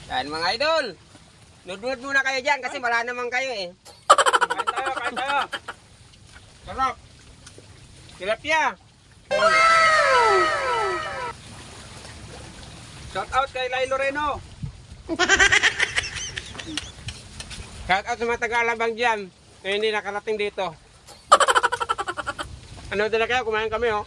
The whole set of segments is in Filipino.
Yan mga idol. Nudnud muna kayo dyan kasi wala naman kayo eh. Kain tayo, kain tayo. Sarap. Tilapia. Shout out kay Lai Loreno. Shout out sa mga taga-alabang dyan na hindi nakarating dito. Ano dala kayo? Kumain kami oh.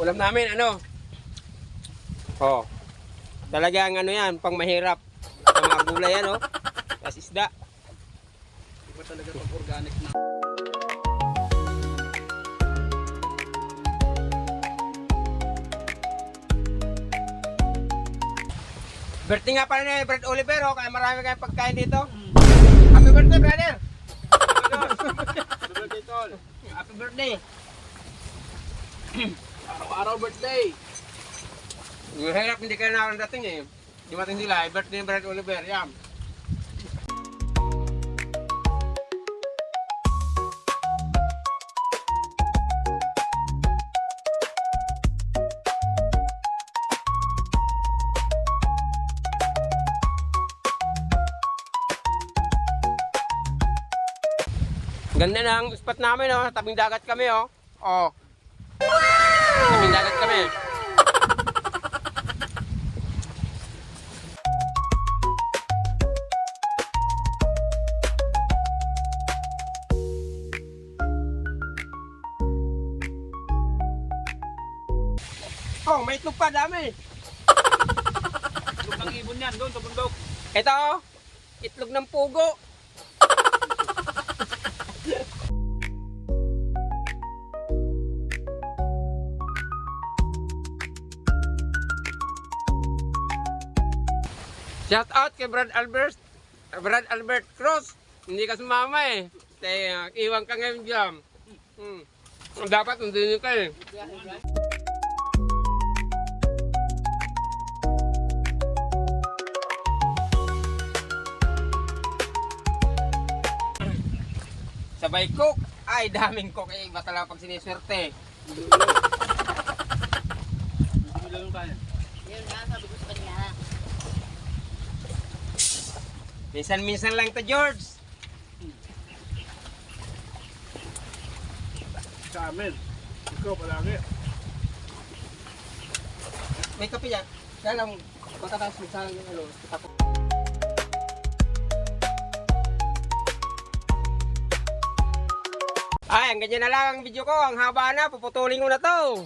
Ulam namin ano? Oh. Talagang ano yan, pang mahirap. Sa mga gulay yan oh. Tapos isda. Iba talaga pag organic na. Birthday nga pala ni Brad Oliver oh, kaya marami kayong pagkain dito. Happy birthday brother! Happy birthday, tol. Happy birthday! Araw-araw birthday. Mahirap hindi kayo nakarating eh. Dumating sila, birthday ni Brad Oliver, yan. Ganda ng spot namin oh, tabing dagat kami oh. Oh. Tabing dagat kami. Oh, may itlog pa dami. Itlog ng ibon yan, doon sa bundok. Ito oh, itlog ng pugo. Shout out kay Brad Albert Cruz. Hindi ka sumama eh. Kaya iwan ka ngayon dyan. Dapat nandun ka eh. Sabay cook. Ay, daming cook eh. Iba talaga pag siniswerte. Hindi mo lang kaya. Yun nga, sabi ko sa kanya. Minsan-minsan lang to George. Sa amin. Ikaw palagi. May kape yan. Kaya lang, matataas magsalang yung ano. Ay, ang ganyan na lang ang video ko. Ang haba na, puputulin ko na to.